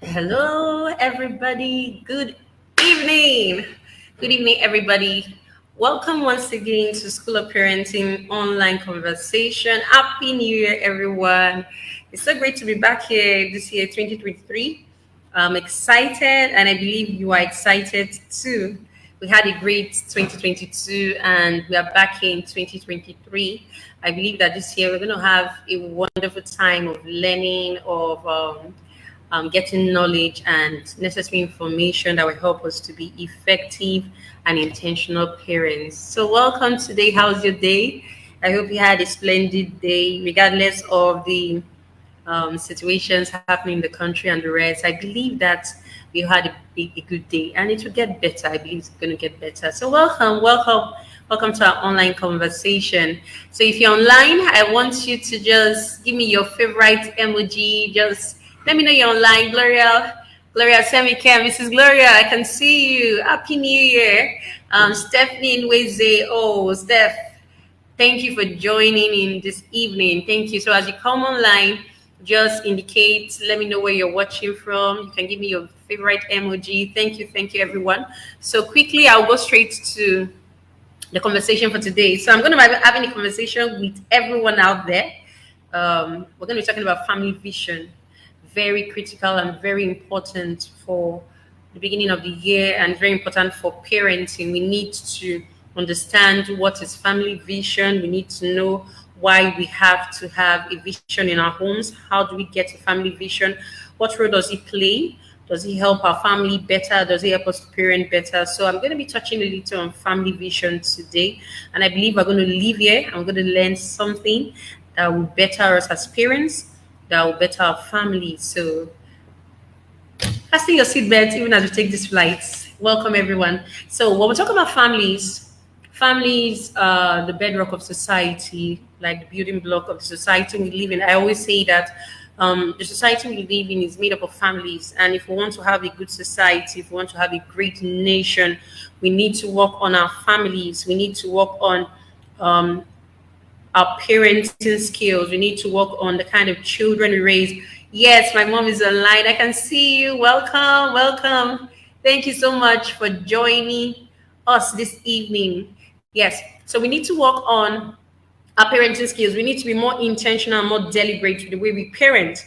Hello, everybody. Good evening. Good evening, everybody. Welcome once again to School of Parenting Online Conversation. Happy New Year, everyone. It's so great to be back here this year, 2023. I'm excited, and I believe you are excited too. We had a great 2022, and we are back here in 2023. I believe that this year we're going to have a wonderful time of learning, of getting knowledge and necessary information that will help us to be effective and intentional parents. So, welcome today. How's your day? I hope you had a splendid day, regardless of the situations happening in the country and the rest. I believe that we had a good day and it will get better. I believe it's going to get better. So, welcome to our online conversation. So, if you're online, I want you to just give me your favorite emoji. Just let me know you're online. Gloria Semike, Mrs. Gloria, I can see you. Happy New Year. Stephanie Nweze. Oh, Steph, thank you for joining in this evening. Thank you. So as you come online, just indicate, let me know where you're watching from. You can give me your favorite emoji. Thank you, everyone. So quickly, I'll go straight to the conversation for today. So I'm going to be having a conversation with everyone out there. We're going to be talking about family vision. Very critical and very important for the beginning of the year and very important for parenting. We need to understand what is family vision. We need to know why we have to have a vision in our homes. How do we get a family vision? What role does it play? Does it help our family better? Does it help us to parent better? So I'm going to be touching a little on family vision today. And I believe we're going to leave here. I'm going to learn something that will better us as parents, that will better our family. So fasten your seatbelt even as we take these flights. Welcome, everyone. So when we're talking about families are the bedrock of society, like the building block of the society we live in. I always say that the society we live in is made up of families. And if we want to have a good society, if we want to have a great nation, we need to work on our families. We need to work on our parenting skills. We need to work on the kind of children we raise. Yes, my mom is online. I can see you. Welcome. Thank you so much for joining us this evening. Yes, so we need to work on our parenting skills. We need to be more intentional, more deliberate with the way we parent.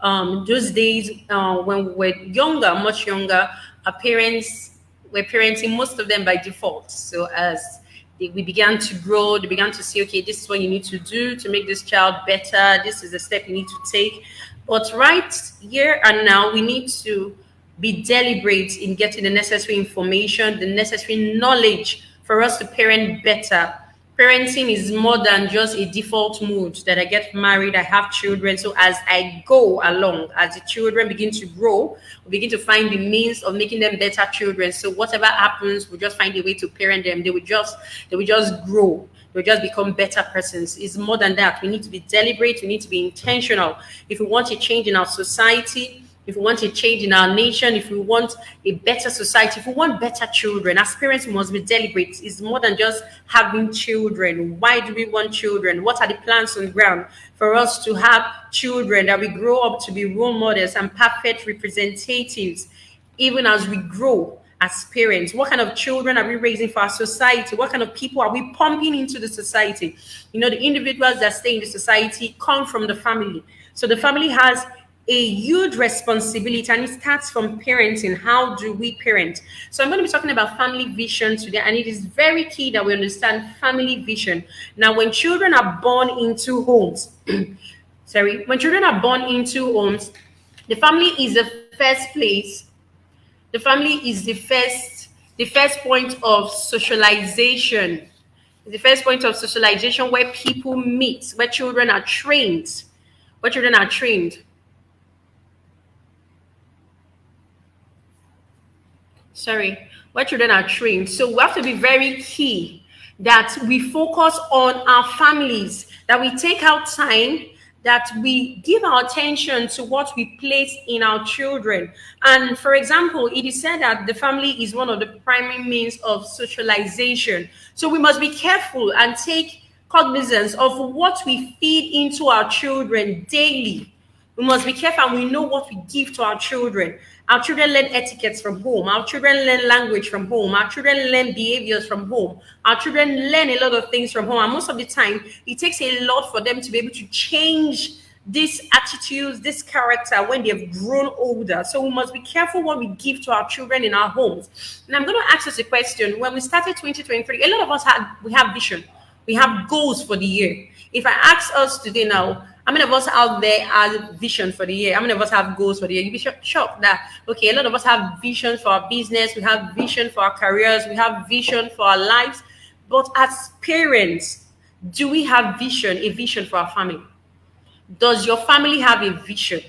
Those days when we were younger, much younger, our parents were parenting, most of them by default. So as we began to grow, they began to see, okay, this is what you need to do to make this child better. This is the step you need to take. But right here and now, we need to be deliberate in getting the necessary information, the necessary knowledge for us to parent better. Parenting is more than just a default mood that I get married, I have children. So as I go along, as the children begin to grow, we begin to find the means of making them better children. So whatever happens, we just find a way to parent them. They will just grow. They'll just become better persons. It's more than that. We need to be deliberate. We need to be intentional. If we want a change in our society, if we want a change in our nation, if we want a better society, if we want better children, as parents, we must be deliberate. It's more than just having children. Why do we want children? What are the plans on the ground for us to have children that we grow up to be role models and perfect representatives, even as we grow as parents? What kind of children are we raising for our society? What kind of people are we pumping into the society? You know, the individuals that stay in the society come from the family. So the family has a huge responsibility, and it starts from parenting. How do we parent? So I'm going to be talking about family vision today, and it is very key that we understand family vision. Now, when children are born into homes, when children are born into homes, the family is the first place. The family is the first point of socialization. The first point of socialization where people meet, where children are trained. Where children are trained. Where children are trained. So we have to be very key that we focus on our families, that we take out time, that we give our attention to what we place in our children. And for example, it is said that the family is one of the primary means of socialization. So we must be careful and take cognizance of what we feed into our children daily. We must be careful and we know what we give to our children. Our children learn etiquettes from home. Our children learn language from home. Our children learn behaviors from home. Our children learn a lot of things from home. And most of the time, it takes a lot for them to be able to change these attitudes, this character when they have grown older. So we must be careful what we give to our children in our homes. And I'm going to ask us a question. When we started 2023, a lot of us we have vision. We have goals for the year. If I ask us today now, how many of us out there have vision for the year? How many of us have goals for the year? You'd be shocked that, okay, a lot of us have vision for our business. We have vision for our careers. We have vision for our lives. But as parents, do we have vision, a vision for our family? Does your family have a vision?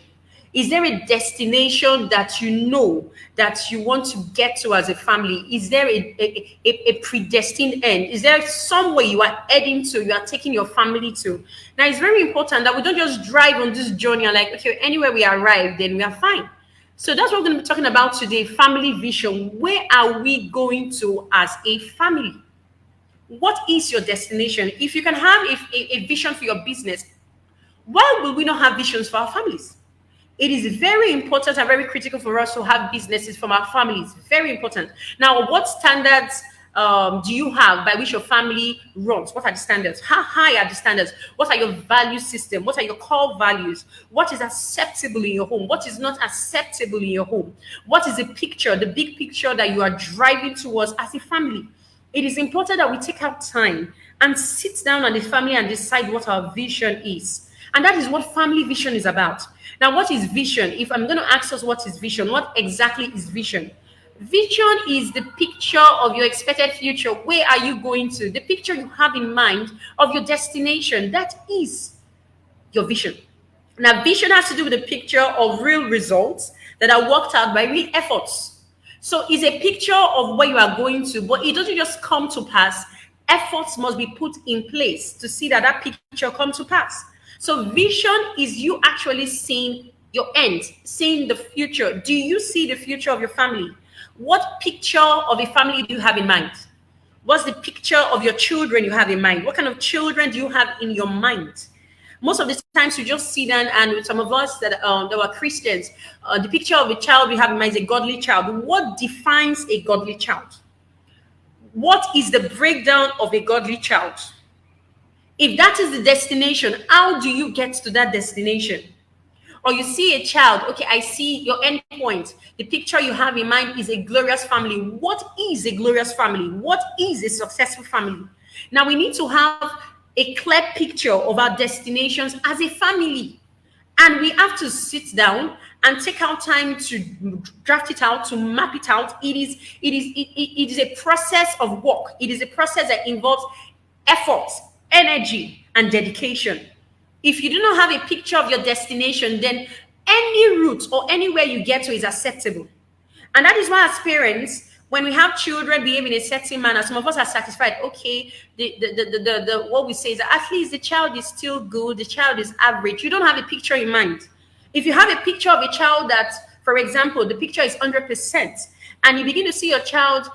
Is there a destination that you know that you want to get to as a family? Is there a predestined end? Is there somewhere you are heading to, you are taking your family to? Now, it's very important that we don't just drive on this journey and like, okay, anywhere we arrive, then we are fine. So that's what we're going to be talking about today, family vision. Where are we going to as a family? What is your destination? If you can have a vision for your business, why will we not have visions for our families? It is very important and very critical for us to have businesses from our families. Very important. Now, what standards do you have by which your family runs? What are the standards? How high are the standards? What are your value system? What are your core values? What is acceptable in your home? What is not acceptable in your home? What is the picture, the big picture that you are driving towards as a family? It is important that we take out time and sit down as a family and decide what our vision is. And that is what family vision is about. Now, what is vision? If I'm going to ask us what is vision, what exactly is vision? Vision is the picture of your expected future. Where are you going to? The picture you have in mind of your destination. That is your vision. Now, vision has to do with the picture of real results that are worked out by real efforts. So it's a picture of where you are going to, but it doesn't just come to pass. Efforts must be put in place to see that that picture come to pass. So vision is you actually seeing your end, seeing the future. Do you see the future of your family? What picture of a family do you have in mind? What's the picture of your children you have in mind? What kind of children do you have in your mind? Most of the times you just see them, and with some of us that were Christians, the picture of a child we have in mind is a godly child. What defines a godly child? What is the breakdown of a godly child? If that is the destination, how do you get to that destination? Or you see a child, okay, I see your end point. The picture you have in mind is a glorious family. What is a glorious family? What is a successful family? Now we need to have a clear picture of our destinations as a family. And we have to sit down and take our time to draft it out, to map it out. It is a process of work. It is a process that involves effort, energy, and dedication. If you do not have a picture of your destination, then any route or anywhere you get to is acceptable. And that is why as parents, when we have children behave in a certain manner, some of us are satisfied. Okay, the what we say is that at least the child is still good, the child is average. You don't have a picture in mind. If you have a picture of a child that, for example, the picture is 100%, and you begin to see your child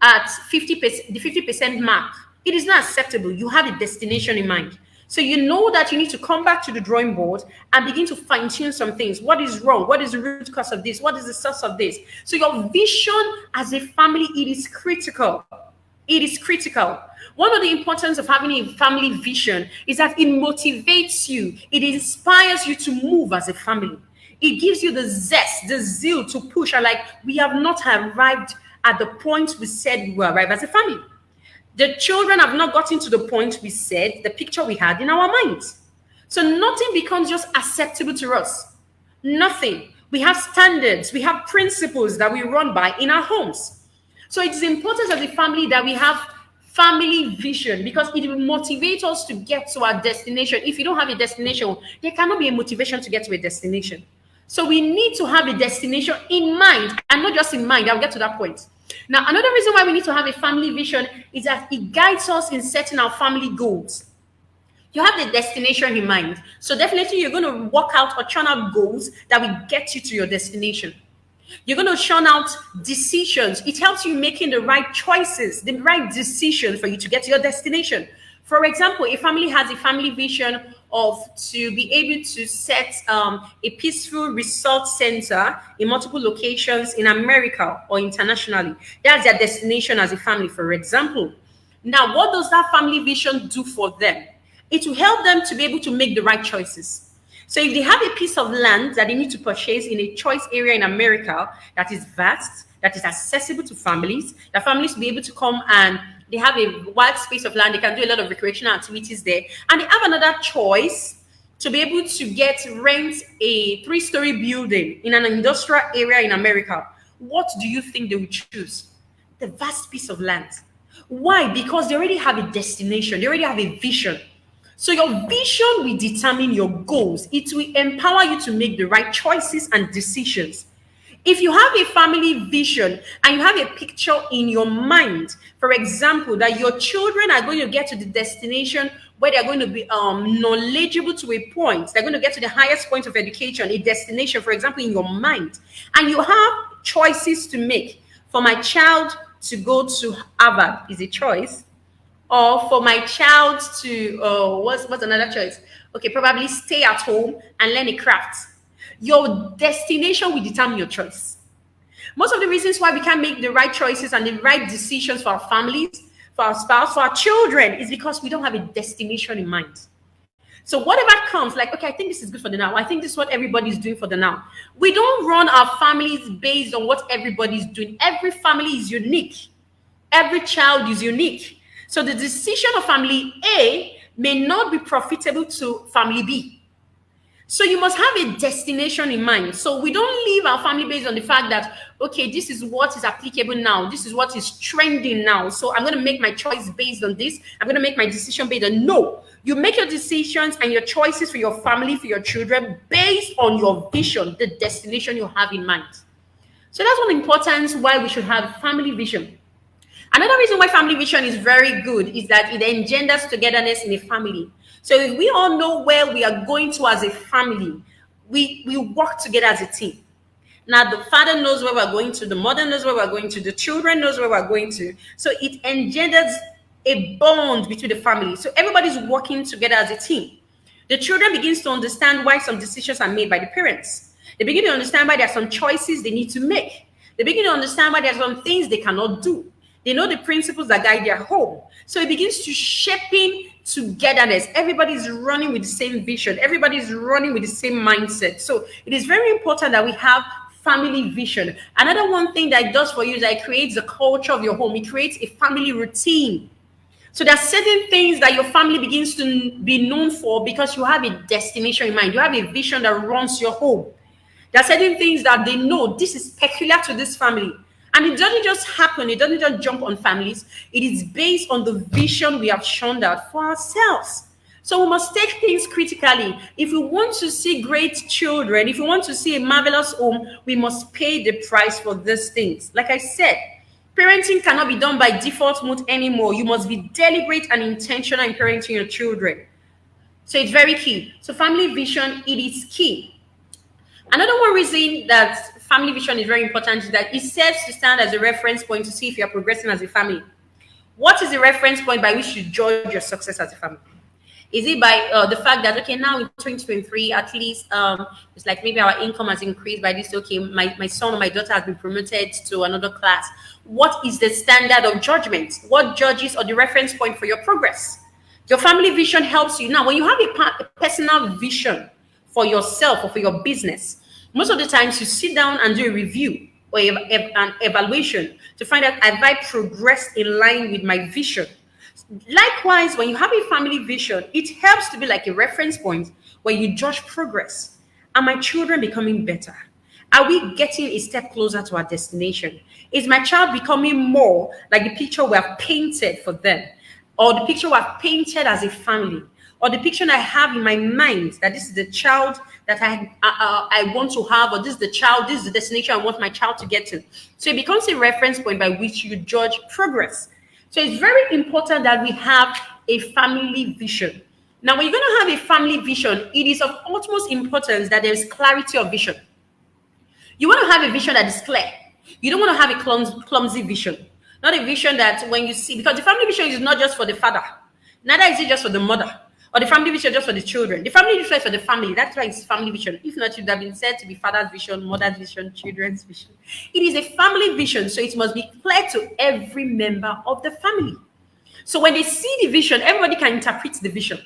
at 50%, the 50% mark, it is not acceptable. You have a destination in mind. So you know that you need to come back to the drawing board and begin to fine-tune some things. What is wrong? What is the root cause of this? What is the source of this? So your vision as a family, it is critical. It is critical. One of the importance of having a family vision is that it motivates you. It inspires you to move as a family. It gives you the zest, the zeal to push. And like, we have not arrived at the point we said we will arrive as a family. The children have not gotten to the point we said, the picture we had in our minds. So nothing becomes just acceptable to us. Nothing. We have standards. We have principles that we run by in our homes. So it is important as a family that we have family vision, because it will motivate us to get to our destination. If you don't have a destination, there cannot be a motivation to get to a destination. So we need to have a destination in mind, and not just in mind. I'll get to that point. Now, another reason why we need to have a family vision is that it guides us in setting our family goals. You have the destination in mind. So definitely you're going to work out or churn out goals that will get you to your destination. You're going to churn out decisions. It helps you making the right choices, the right decision for you to get to your destination. For example, a family has a family vision of to be able to set a peaceful resort center in multiple locations in America or internationally. That's their destination as a family, for example. Now, what does that family vision do for them? It will help them to be able to make the right choices. So if they have a piece of land that they need to purchase in a choice area in America that is vast, that is accessible to families, that families will be able to come and they have a wide space of land, they can do a lot of recreational activities there, and they have another choice to be able to rent a three-story building in an industrial area in America, what do you think they would choose? The vast piece of land. Why? Because they already have a destination, they already have a vision. So your vision will determine your goals. It will empower you to make the right choices and decisions. If you have a family vision and you have a picture in your mind, for example, that your children are going to get to the destination where they're going to be knowledgeable to a point, they're going to get to the highest point of education, a destination, for example, in your mind, and you have choices to make. For my child to go to Harvard is a choice, or for my child to what's another choice? Okay, probably stay at home and learn a craft. Your destination will determine your choice. Most of the reasons why we can't make the right choices and the right decisions for our families, for our spouse, for our children is because we don't have a destination in mind. So whatever comes, like, okay, I think this is good for the now. I think this is what everybody's doing for the now. We don't run our families based on what everybody's doing. Every family is unique. Every child is unique. So the decision of family A may not be profitable to family B. So you must have a destination in mind. So we don't leave our family based on the fact that, okay, this is what is applicable now. This is what is trending now. So I'm going to make my choice based on this. I'm going to make my decision based on, no. You make your decisions and your choices for your family, for your children, based on your vision, the destination you have in mind. So that's one importance why we should have family vision. Another reason why family vision is very good is that it engenders togetherness in a family. So if we all know where we are going to as a family, we work together as a team. Now, the father knows where we're going to, the mother knows where we're going to, the children knows where we're going to. So it engenders a bond between the family. So everybody's working together as a team. The children begins to understand why some decisions are made by the parents. They begin to understand why there are some choices they need to make. They begin to understand why there are some things they cannot do. They know the principles that guide their home. So it begins to shaping togetherness. Everybody's running with the same vision. Everybody's running with the same mindset. So it is very important that we have family vision. Another one thing that it does for you is that it creates the culture of your home. It creates a family routine. So there are certain things that your family begins to be known for because you have a destination in mind. You have a vision that runs your home. There are certain things that they know this is peculiar to this family. And it doesn't just happen. It doesn't just jump on families. It is based on the vision we have shown out for ourselves. So we must take things critically. If we want to see great children, if we want to see a marvelous home, we must pay the price for these things. Like I said, parenting cannot be done by default mode anymore. You must be deliberate and intentional in parenting your children. So it's very key. So family vision, it is key. Another one reason that family vision is very important is that it serves to stand as a reference point to see if you are progressing as a family. What is the reference point by which you judge your success as a family? Is it by the fact that, okay, now in 2023, at least it's like maybe our income has increased by this, okay, my son or my daughter has been promoted to another class. What is the standard of judgment? What judges or the reference point for your progress? Your family vision helps you. Now, when you have a personal vision for yourself or for your business, most of the times you sit down and do a review or an evaluation to find out, have I progressed in line with my vision? Likewise, when you have a family vision, it helps to be like a reference point where you judge progress. Are my children becoming better? Are we getting a step closer to our destination? Is my child becoming more like the picture we have painted for them? Or the picture we have painted as a family? Or the picture I have in my mind that this is the child that I want to have, or this is the child, this is the destination I want my child to get to. So it becomes a reference point by which you judge progress. So it's very important that we have a family vision. Now, when you're going to have a family vision, it is of utmost importance that there is clarity of vision. You want to have a vision that is clear. You don't want to have a clumsy vision. Not a vision that when you see, because the family vision is not just for the father, neither is it just for the mother. Or the family vision just for the children. The family vision is for the family. That's why it's family vision. If not, it would have been said to be father's vision, mother's vision, children's vision. It is a family vision, so it must be clear to every member of the family. So when they see the vision, everybody can interpret the vision.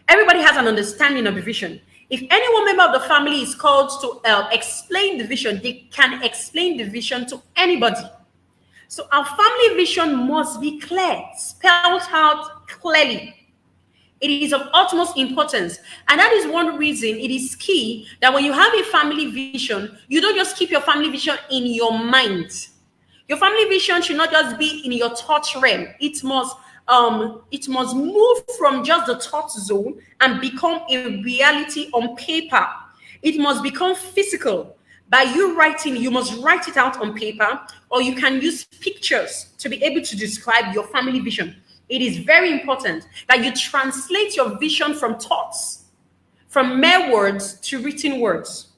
Everybody has an understanding of the vision. If any one member of the family is called to explain the vision, they can explain the vision to anybody. So our family vision must be clear, spelled out clearly. It is of utmost importance. And that is one reason it is key that when you have a family vision, you don't just keep your family vision in your mind. Your family vision should not just be in your thought realm. It must move from just the thought zone and become a reality on paper. It must become physical. By you writing, you must write it out on paper, or you can use pictures to be able to describe your family vision. It is very important that you translate your vision from thoughts, from mere words to written words,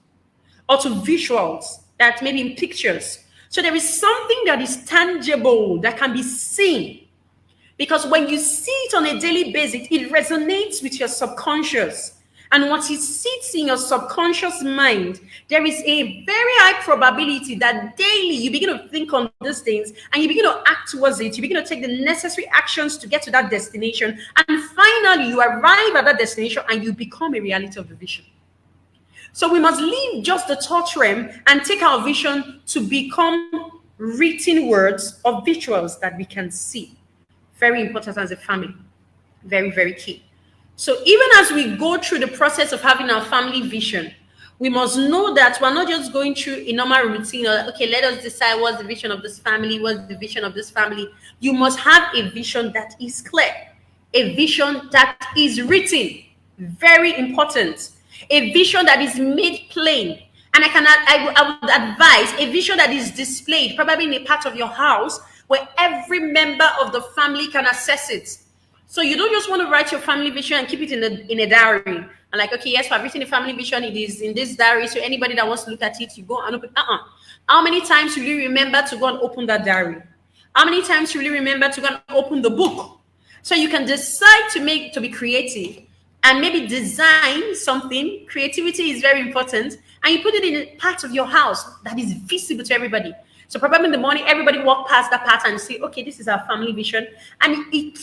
or to visuals that may be in pictures. So there is something that is tangible, that can be seen. Because when you see it on a daily basis, it resonates with your subconscious. And once it sits in your subconscious mind, there is a very high probability that daily you begin to think on these things and you begin to act towards it. You begin to take the necessary actions to get to that destination. And finally, you arrive at that destination and you become a reality of the vision. So we must leave just the thought realm and take our vision to become written words or visuals that we can see. Very important as a family. Very, very key. So even as we go through the process of having our family vision, we must know that we're not just going through a normal routine or, okay, let us decide what's the vision of this family, what's the vision of this family. You must have a vision that is clear, a vision that is written. Very important. A vision that is made plain. And I would advise a vision that is displayed, probably in a part of your house where every member of the family can access it. So you don't just want to write your family vision and keep it in a diary. And like, okay, yes, I've written a family vision. It is in this diary. So anybody that wants to look at it, you go and open. How many times will you remember to go and open that diary? How many times will you remember to go and open the book? So you can decide to be creative and maybe design something. Creativity is very important. And you put it in a part of your house that is visible to everybody. So probably in the morning, everybody walk past that part and say, okay, this is our family vision. And it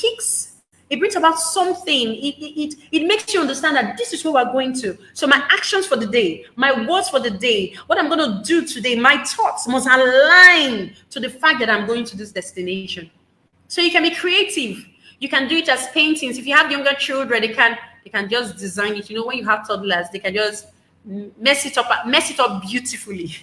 brings about something. It makes you understand that this is where we're going to. So my actions for the day, my words for the day, what I'm going to do today, my thoughts must align to the fact that I'm going to this destination. So you can be creative. You can do it as paintings. If you have younger children, they can just design it. You know, when you have toddlers, they can just mess it up beautifully.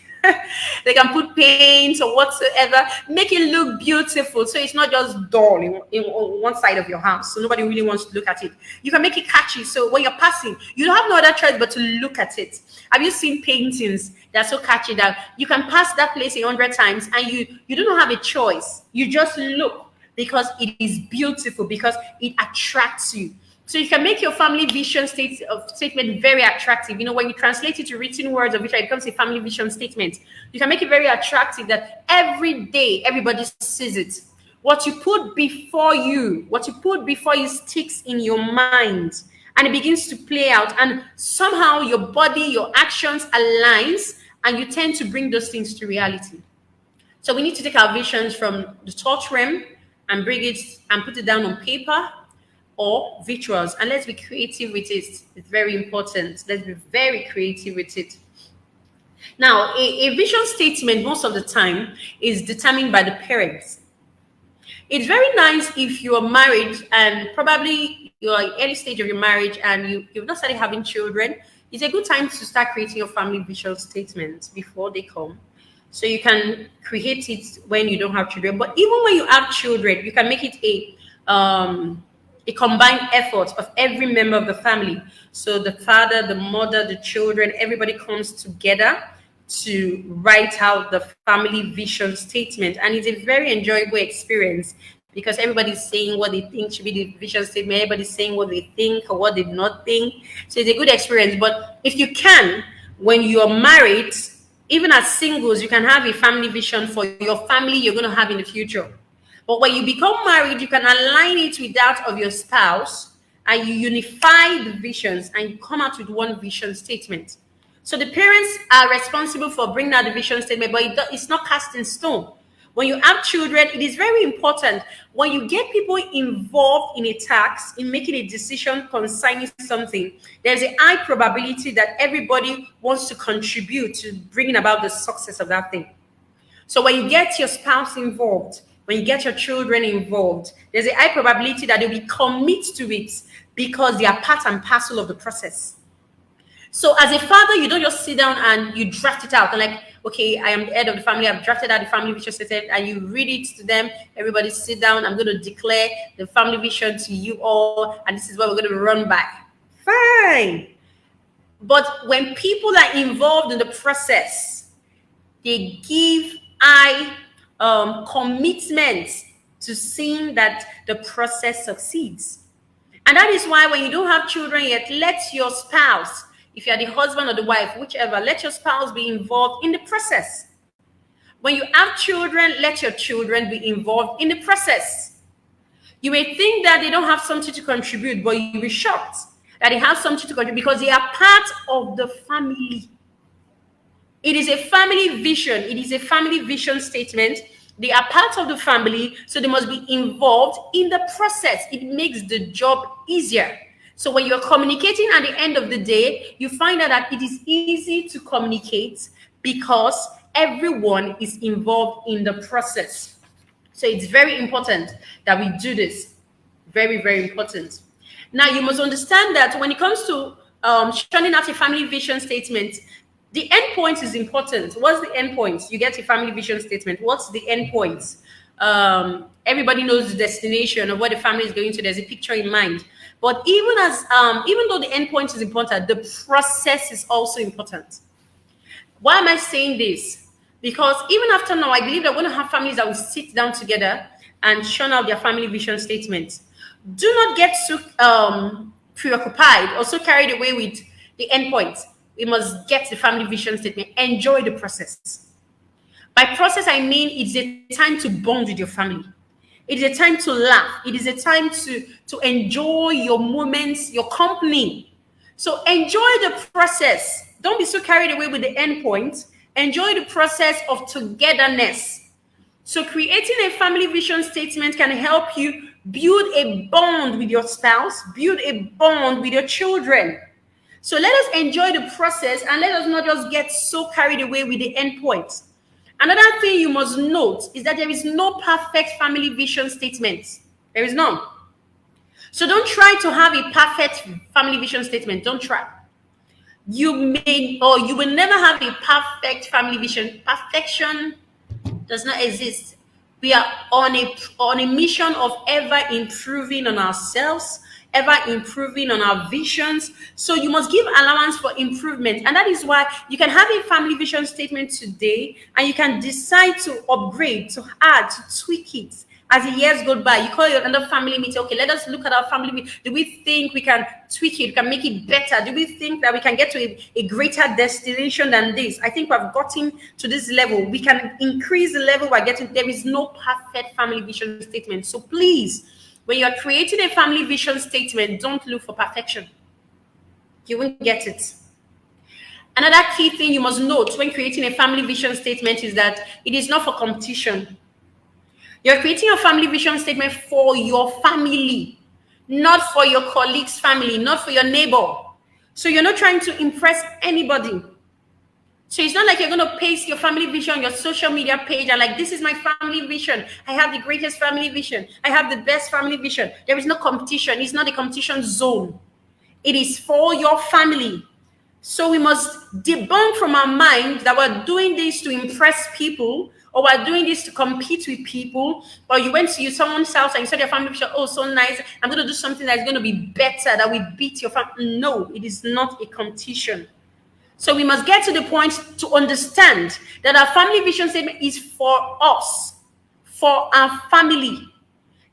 They can put paint or whatsoever, make it look beautiful. So it's not just dull in one side of your house. So nobody really wants to look at it. You can make it catchy. So when you're passing, you don't have no other choice but to look at it. Have you seen paintings that are so catchy that you can pass that place 100 times and you don't have a choice? You just look because it is beautiful, because it attracts you. So you can make your family vision statement very attractive. You know, when you translate it to written words of vision, it becomes a family vision statement. You can make it very attractive that every day everybody sees it. What you put before you sticks in your mind and it begins to play out. And somehow your body, your actions aligns and you tend to bring those things to reality. So we need to take our visions from the thought realm and bring it and put it down on paper or visuals, and let's be creative with it. It's very important. Let's be very creative with it. Now, a vision statement most of the time is determined by the parents. It's very nice if you are married and probably you're at early stage of your marriage and you've not started having children. It's a good time to start creating your family vision statements before they come. So you can create it when you don't have children. But even when you have children, you can make it a combined effort of every member of the family. So the father, the mother, the children, everybody comes together to write out the family vision statement. And it's a very enjoyable experience because everybody's saying what they think should be the vision statement. Everybody's saying what they think or what they do not think. So it's a good experience. But if you can, when you're married, even as singles, you can have a family vision for your family you're going to have in the future. But when you become married, you can align it with that of your spouse and you unify the visions and you come out with one vision statement. So the parents are responsible for bringing out the vision statement, but it's not cast in stone. When you have children, it is very important when you get people involved in a task, in making a decision concerning something, there's a high probability that everybody wants to contribute to bringing about the success of that thing. So when you get your spouse involved, when you get your children involved, there's a high probability that they will commit to it because they are part and parcel of the process. So as a father, you don't just sit down and you draft it out and like, okay, I am the head of the family. I've drafted out the family vision statement, and you read it to them. Everybody sit down. I'm going to declare the family vision to you all, and this is what we're going to run by. Fine. But when people are involved in the process, they give high commitment to seeing that the process succeeds. And that is why when you don't have children yet, let your spouse, if you're the husband or the wife, whichever, let your spouse be involved in the process. When you have children, let your children be involved in the process. You may think that they don't have something to contribute, but you'll be shocked that they have something to contribute because they are part of the family. It is a family vision. It is a family vision statement. They are part of the family, so they must be involved in the process. It makes the job easier. So when you're communicating at the end of the day, you find out that it is easy to communicate because everyone is involved in the process. So it's very important that we do this. Very, very important. Now, you must understand that when it comes to churning out a family vision statement, the end point is important. What's the end point? You get a family vision statement. What's the end point? Everybody knows the destination of where the family is going to. There's a picture in mind. But even though the end point is important, the process is also important. Why am I saying this? Because even after now, I believe that we're going to have families that will sit down together and churn out their family vision statements. Do not get so preoccupied or so carried away with the end point. We must get the family vision statement. Enjoy the process. By process, I mean it's a time to bond with your family. It is a time to laugh. It is a time to enjoy your moments, your company. So enjoy the process. Don't be so carried away with the end point. Enjoy the process of togetherness. So creating a family vision statement can help you build a bond with your spouse, build a bond with your children. So let us enjoy the process and let us not just get so carried away with the end point. Another thing you must note is that there is no perfect family vision statement. There is none. So don't try to have a perfect family vision statement. Don't try. You may or you will never have a perfect family vision. Perfection does not exist. We are on a mission of ever improving on ourselves, ever improving on our visions. So you must give allowance for improvement. And that is why you can have a family vision statement today and you can decide to upgrade, to add, to tweak it. As the years go by, you call another family meeting. Okay, let us look at our family meeting. Do we think we can tweak it? We can make it better? Do we think that we can get to a greater destination than this? I think we've gotten to this level. We can increase the level we're getting. There is no perfect family vision statement. So please, when you're creating a family vision statement, don't look for perfection. You won't get it. Another key thing you must note when creating a family vision statement is that it is not for competition. You're creating a family vision statement for your family, not for your colleague's family, not for your neighbor. So you're not trying to impress anybody. So it's not like you're going to paste your family vision on your social media page and like, this is my family vision. I have the greatest family vision. I have the best family vision. There is no competition. It's not a competition zone. It is for your family. So we must debunk from our mind that we're doing this to impress people, or we're doing this to compete with people, or you went to someone's house and you saw their family vision, oh, so nice, I'm going to do something that's going to be better, that will beat your family. No, it is not a competition. So we must get to the point to understand that our family vision statement is for us, for our family.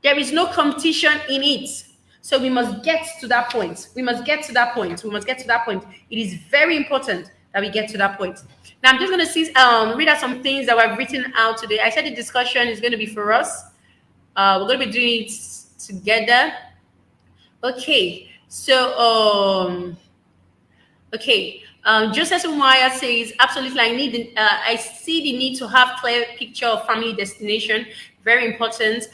There is no competition in it. So we must get to that point. We must get to that point. We must get to that point. It is very important that we get to that point. Now I'm just going to read out some things that we've written out today. I said the discussion is going to be for us. We're going to be doing it together. Okay. Okay. Joseph Umaya says, absolutely, I see the need to have clear picture of family destination. Very important.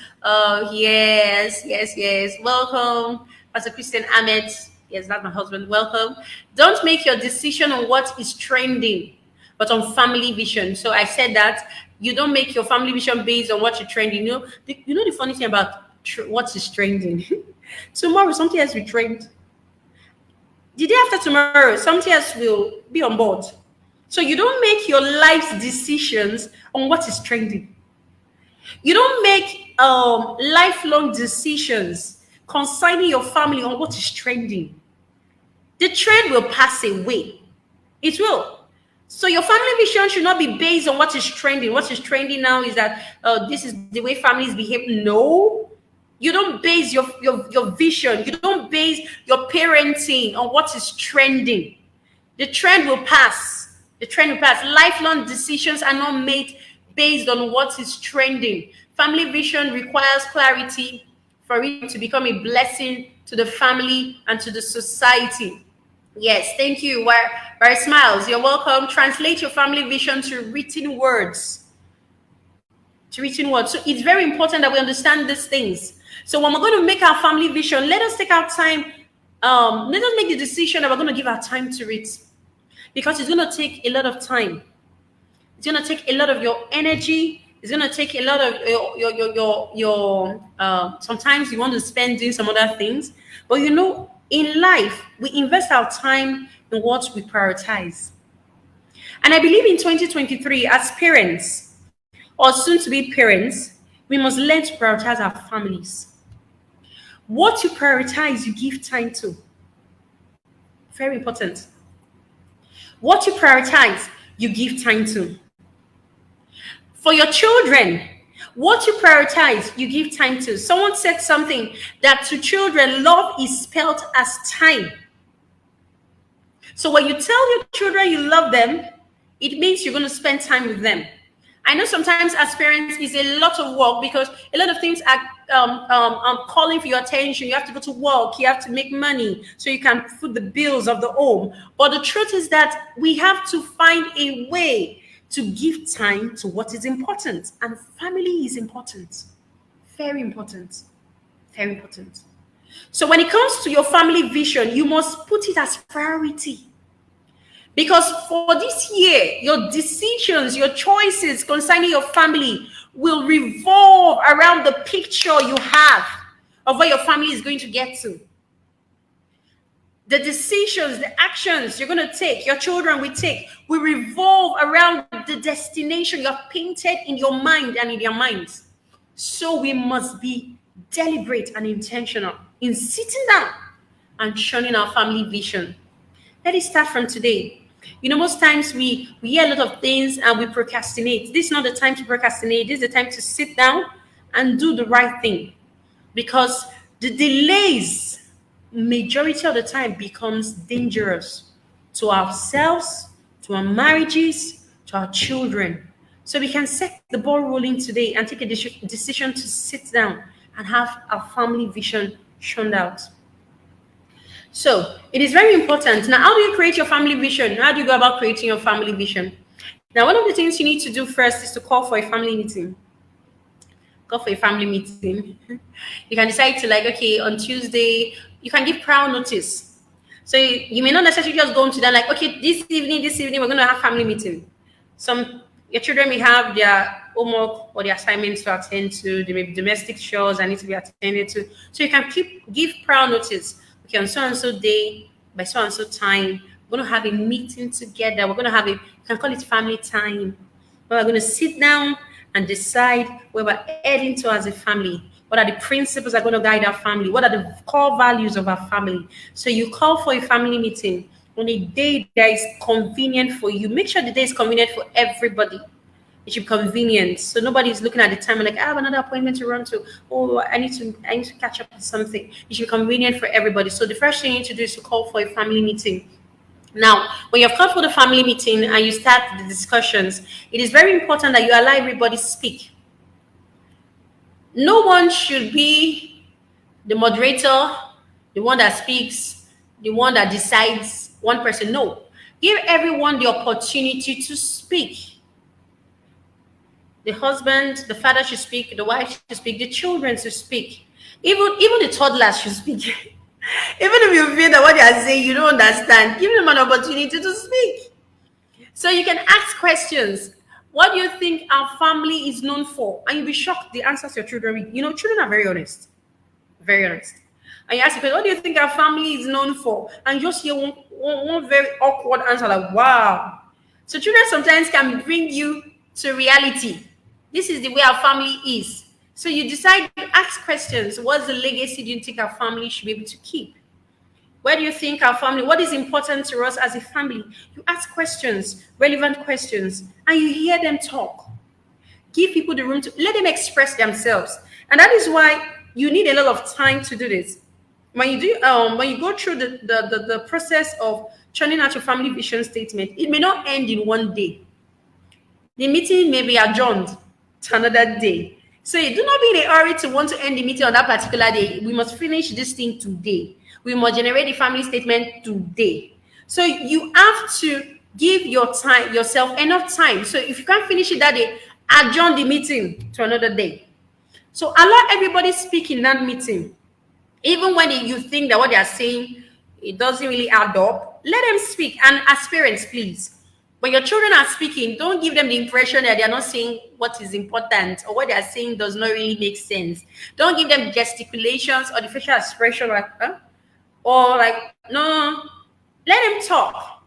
Yes, yes, yes. Welcome, Pastor Christian Ahmed. Yes, that's my husband. Welcome. Don't make your decision on what is trending, but on family vision. So I said that you don't make your family vision based on what you're trending. The funny thing about what is trending. Tomorrow, something else will trend. The day after tomorrow, something else will be on board. So you don't make your life's decisions on what is trending. You don't make lifelong decisions concerning your family on what is trending. The trend will pass away. It will. So your family vision should not be based on what is trending. What is trending now is that this is the way families behave. No, you don't base your vision. You don't base your parenting on what is trending. The trend will pass. The trend will pass. Lifelong decisions are not made based on what is trending. Family vision requires clarity for it to become a blessing to the family and to the society. Yes, thank you. Where smiles, you're welcome. Translate your family vision to written words. To written words. So it's very important that we understand these things. So when we're going to make our family vision, let us take our time. Let us make the decision that we're going to give our time to it, because it's going to take a lot of time. It's going to take a lot of your energy. It's going to take a lot of your sometimes you want to spend doing some other things. But in life, we invest our time in what we prioritize. And I believe in 2023, as parents or soon to be parents, we must learn to prioritize our families. What you prioritize, you give time to. Very important. What you prioritize, you give time to. For your children, what you prioritize, you give time to. Someone said something that to children, love is spelled as time. So when you tell your children you love them, it means you're going to spend time with them. I know sometimes as parents it's a lot of work because a lot of things are calling for your attention. You have to go to work, you have to make money so you can foot the bills of the home. But the truth is that we have to find a way to give time to what is important. And family is important. Very important. Very important. So when it comes to your family vision, you must put it as priority. Because for this year, your decisions, your choices concerning your family will revolve around the picture you have of where your family is going to get to. The decisions, the actions you're going to take, your children will take, will revolve around the destination you have painted in your mind and in their minds. So we must be deliberate and intentional in sitting down and showing our family vision. Let it start from today. Most times we hear a lot of things and we procrastinate. This is not the time to procrastinate. This is the time to sit down and do the right thing. Because the delays, majority of the time, becomes dangerous to ourselves, to our marriages, to our children. So we can set the ball rolling today and take a decision to sit down and have our family vision shown out. So it is very important. Now, how do you create your family vision? How do you go about creating your family vision? Now, one of the things you need to do first is to call for a family meeting. Call for a family meeting. You can decide to okay, on Tuesday, you can give prior notice. So you may not necessarily just go into them okay, this evening, we're going to have family meeting. Your children may have their homework or their assignments to attend to. There may be domestic chores that need to be attended to. So you can give prior notice. Okay, on so and so day, by so and so time, we're going to have a meeting together. We're going to have you can call it family time. We're going to sit down and decide where we're heading to as a family. What are the principles that are going to guide our family? What are the core values of our family? So you call for a family meeting on a day that is convenient for you. Make sure the day is convenient for everybody. It should be convenient. So nobody's looking at the time and I have another appointment to run to. Oh, I need to catch up with something. It should be convenient for everybody. So the first thing you need to do is to call for a family meeting. Now, when you've called for the family meeting and you start the discussions, it is very important that you allow everybody speak. No one should be the moderator the one that speaks, the one that decides, one person. No. Give everyone the opportunity to speak. The husband, the father should speak, the wife should speak, the children should speak. Even the toddlers should speak. Even if you feel that what they are saying you don't understand, give them an opportunity to speak. So you can ask questions. What do you think our family is known for? And you'll be shocked the answers your children read. You know, children are very honest. Very honest. And you ask the question, what do you think our family is known for? And you just hear one very awkward answer, like, wow. So children sometimes can bring you to reality. This is the way our family is. So you decide to ask questions. What's the legacy do you think our family should be able to keep? Where do you think our family, what is important to us as a family? You ask questions, relevant questions, and you hear them talk. Give people the room to let them express themselves. And that is why you need a lot of time to do this. When you go through the process of churning out your family vision statement, it may not end in one day. The meeting may be adjourned to another day. So you do not be in a hurry to want to end the meeting on that particular day. We must finish this thing today. We must generate the family statement today. So you have to give yourself enough time. So if you can't finish it that day, adjourn the meeting to another day. So allow everybody speak in that meeting. Even when you think that what they are saying, it doesn't really add up, let them speak. And as parents, please, when your children are speaking, don't give them the impression that they are not saying what is important or what they are saying does not really make sense. Don't give them gesticulations or the facial expression like, huh? Or like, no, let them talk.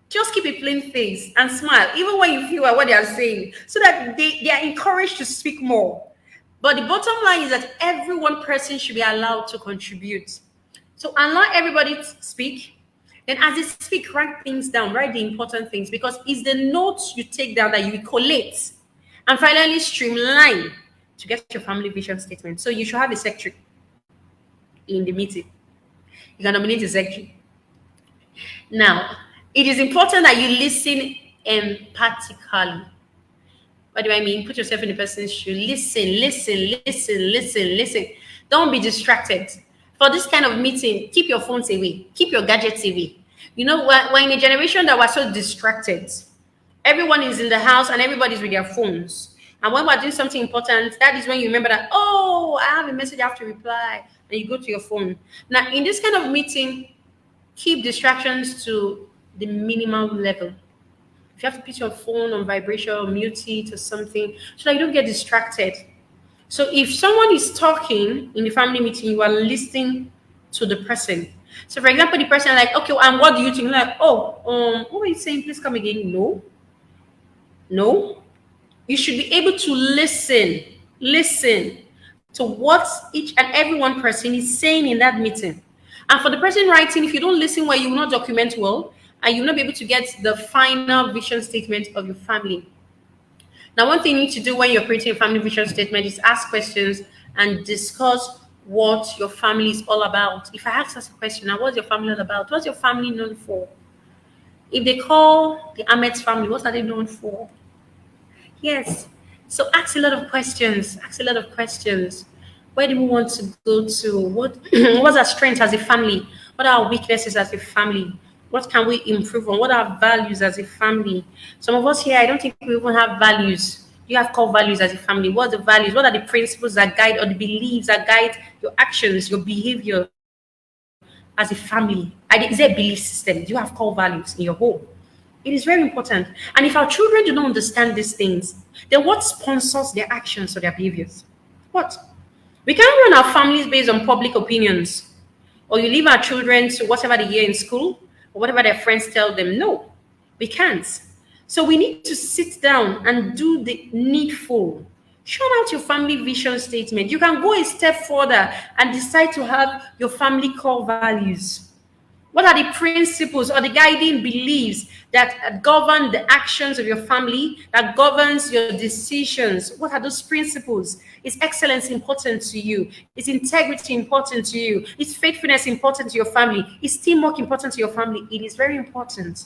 Just keep a plain face and smile, even when you feel what they are saying, so that they are encouraged to speak more. But the bottom line is that every one person should be allowed to contribute. So allow everybody to speak. Then as they speak, write things down, write the important things, because it's the notes you take down that you collate and finally streamline to get your family vision statement. So you should have a secretary in the meeting. You can nominate a secretary. Now, it is important that you listen empathically. What do I mean? Put yourself in the person's shoe. Listen. Don't be distracted. For this kind of meeting, keep your phones away. Keep your gadgets away. You know, we're in a generation that was so distracted. Everyone is in the house and everybody's with their phones. And when we're doing something important, that is when you remember that, oh, I have a message I have to reply. And you go to your phone. Now, in this kind of meeting, keep distractions to the minimum level. If you have to put your phone on vibration or mute it or something, so that you don't get distracted. So if someone is talking in the family meeting, you are listening to the person. So for example, the person like, okay, and what do you think? Like, what were you saying? Please come again. No. You should be able to listen to what each and every one person is saying in that meeting. And for the person writing, if you don't listen well, you will not document well, and you will not be able to get the final vision statement of your family. Now, one thing you need to do when you're creating a family vision statement is ask questions and discuss what your family is all about. If I ask us a question, now what's your family all about? What's your family known for? If they call the Ahmed's family, what are they known for? Yes. So ask a lot of questions. Where do we want to go to? What's our strengths as a family? What are our weaknesses as a family? What can we improve on? What are our values as a family? Some of us here, I don't think we even have values. You have core values as a family. What are the values? What are the principles that guide, or the beliefs that guide your actions, your behavior as a family? Is there a belief system? Do you have core values in your home? It is very important. And if our children do not understand these things, then what sponsors their actions or their behaviors? What? We can't run our families based on public opinions, or you leave our children to whatever they hear in school or whatever their friends tell them. No, we can't. So we need to sit down and do the needful. Churn out your family vision statement. You can go a step further and decide to have your family core values. What are the principles or the guiding beliefs that govern the actions of your family, that governs your decisions? What are those principles? Is excellence important to you? Is integrity important to you? Is faithfulness important to your family? Is teamwork important to your family? It is very important.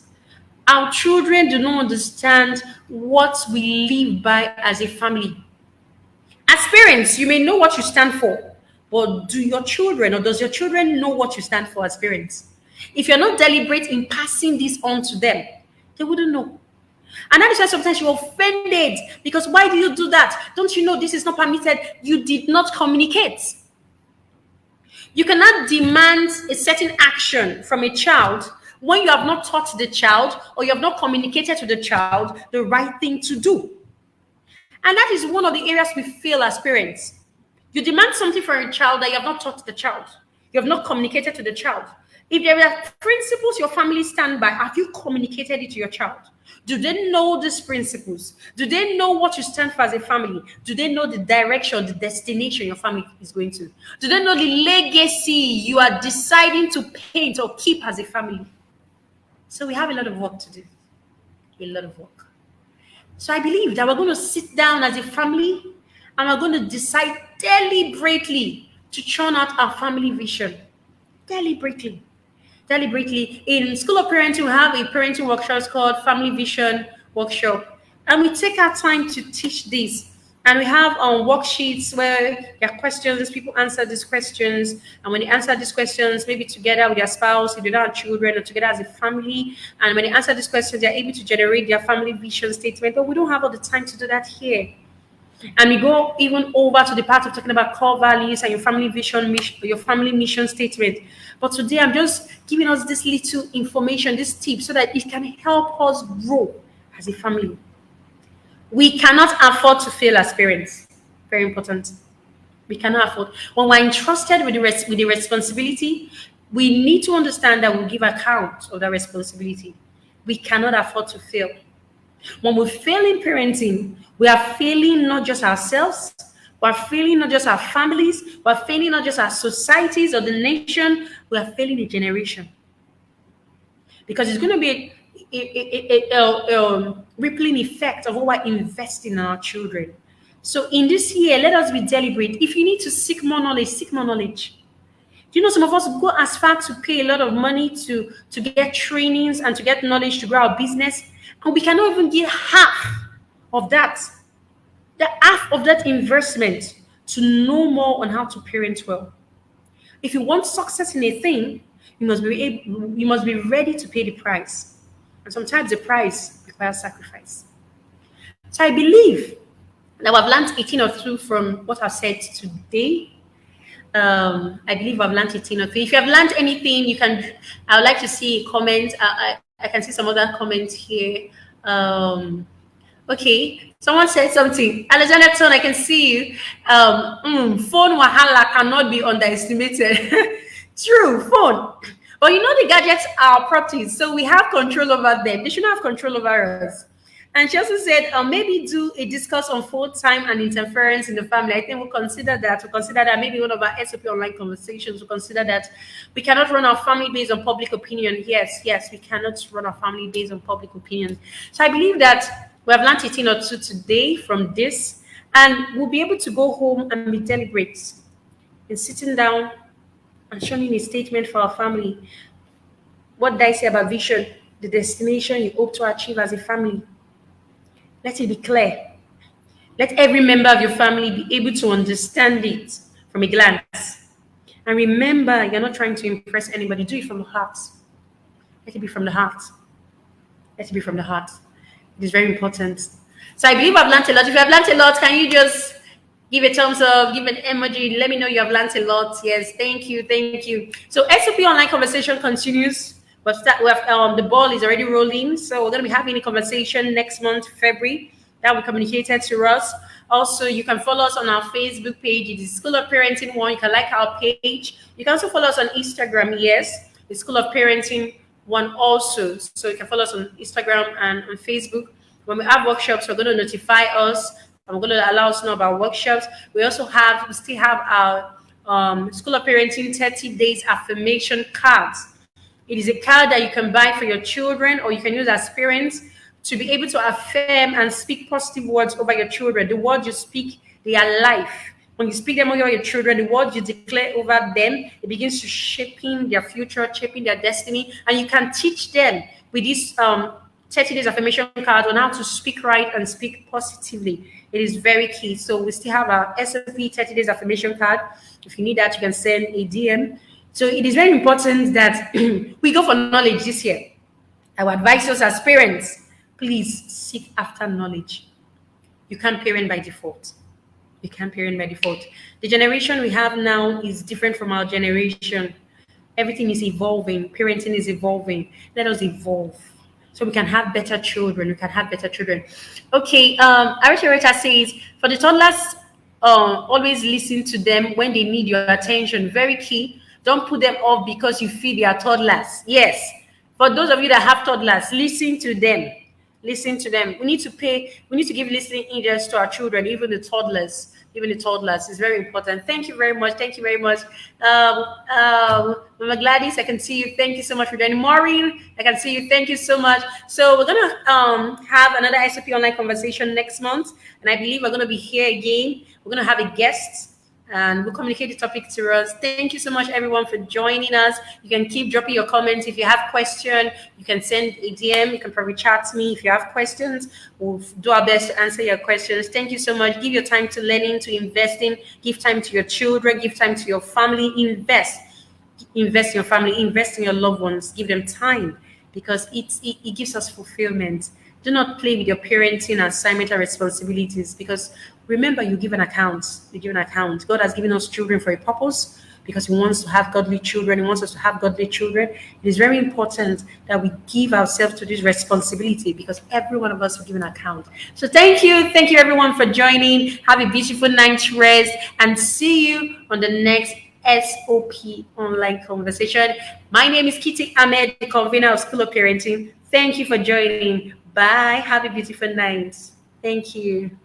Our children do not understand what we live by as a family. As parents, you may know what you stand for, But do your children or does your children know what you stand for as parents? If you're not deliberate in passing this on to them, they wouldn't know. And that is why sometimes you're offended because why do you do that? Don't you know this is not permitted? You did not communicate. You cannot demand a certain action from a child when you have not taught the child or you have not communicated to the child the right thing to do. And that is one of the areas we fail as parents. You demand something from a child that you have not taught the child. You have not communicated to the child. If there are principles your family stand by, have you communicated it to your child? Do they know these principles? Do they know what you stand for as a family? Do they know the direction, the destination your family is going to? Do they know the legacy you are deciding to paint or keep as a family? So we have a lot of work to do. A lot of work. So I believe that we're going to sit down as a family and we're going to decide deliberately to churn out our family vision. Deliberately. In School of Parenting, we have a parenting workshop called Family Vision Workshop. And we take our time to teach this. And we have worksheets where there are questions, people answer these questions. And when they answer these questions, maybe together with their spouse, if they don't have children, or together as a family. And when they answer these questions, they're able to generate their family vision statement. But we don't have all the time to do that here. And we go even over to the part of talking about core values and your family vision, your family mission statement. But today I'm just giving us this little information, this tip, so that it can help us grow as a family. We cannot afford to fail as parents. Very important. We cannot afford. When we're entrusted with the responsibility, we need to understand that we'll give account of that responsibility. We cannot afford to fail. When we fail in parenting, we are failing not just ourselves, we're failing not just our families, we're failing not just our societies or the nation, we are failing a generation. Because it's going to be a rippling effect of what we're investing in our children. So in this year, let us be deliberate. If you need to seek more knowledge, seek more knowledge. Do you know some of us go as far to pay a lot of money to get trainings and to get knowledge to grow our business, and we cannot even give half of that, the half of that investment to know more on how to parent well. If you want success in a thing, you must be ready to pay the price. And sometimes the price requires sacrifice. So I believe that we've learned 18 or 2 from what I've said today. I believe I've learned 18 or 3. If you have learned anything, I would like to see a comment. I can see some other comments here. Okay, someone said something. Alexander Ton, I can see you. Phone wahala cannot be underestimated. True, phone. But you know the gadgets are properties, so we have control over them. They shouldn't have control over us. And she also said, maybe do a discuss on phone time and interference in the family. I think we'll consider that. Maybe one of our SOP online conversations. We'll consider that we cannot run our family based on public opinion. Yes, we cannot run our family based on public opinion. So I believe that we have learned 18 or 2 today from this, and we'll be able to go home and be deliberate in sitting down and showing a statement for our family. What did I say about vision? The destination you hope to achieve as a family. Let it be clear. Let every member of your family be able to understand it from a glance. And remember, you're not trying to impress anybody. Do it from the heart. Let it be from the heart. Let it be from the heart. It is very important. So I believe I've learned a lot. If you have learned a lot, can you just give a thumbs up, give an emoji, let me know you have learned a lot. Yes, thank you. So SOP online conversation continues. The ball is already rolling, so we're going to be having a conversation next month, February, that will be communicated to us. Also, you can follow us on our Facebook page. It is School of Parenting 1. You can like our page. You can also follow us on Instagram. Yes, the School of Parenting 1 also. So you can follow us on Instagram and on Facebook. When we have workshops, we're going to notify us. And we're going to allow us to know about workshops. We still have our School of Parenting 30 days affirmation cards. It is a card that you can buy for your children, or you can use as parents to be able to affirm and speak positive words over your children. The words you speak, they are life. When you speak them over your children, the words you declare over them, it begins to shaping their future, shaping their destiny. And you can teach them with this 30 days affirmation card on how to speak right and speak positively. It is very key. So we still have our SOP 30 days affirmation card. If you need that, you can send a DM. So it is very important that we go for knowledge this year. I would advise us as parents, please seek after knowledge. You can't parent by default. You can't parent by default. The generation we have now is different from our generation. Everything is evolving. Parenting is evolving. Let us evolve so we can have better children. We can have better children. Okay. Irish Rita says for the toddlers, always listen to them when they need your attention. Very key. Don't put them off because you feel they are toddlers. Yes. For those of you that have toddlers, listen to them. Listen to them. We need to give listening ears to our children, even the toddlers. Even the toddlers is very important. Thank you very much. Thank you very much. Mama Gladys, I can see you. Thank you so much for joining. Maureen, I can see you. Thank you so much. So we're gonna have another SOP online conversation next month, and I believe we're gonna be here again. We're gonna have a guest, and we'll communicate the topic to us. Thank you so much, everyone, for joining us. You can keep dropping your comments. If you have questions, you can send a DM. You can probably chat me. If you have questions, we'll do our best to answer your questions. Thank you so much. Give your time to learning, to investing. Give time to your children. Give time to your family. Invest in your family. Invest in your loved ones. Give them time because it gives us fulfillment. Do not play with your parenting assignment or responsibilities because remember, you give an account. You give an account. God has given us children for a purpose because He wants to have godly children. He wants us to have godly children. It is very important that we give ourselves to this responsibility because every one of us will give an account. So thank you. Thank you, everyone, for joining. Have a beautiful night's rest and see you on the next SOP online conversation. My name is Kitty Ahmed, the convener of School of Parenting. Thank you for joining. Bye. Have a beautiful night. Thank you.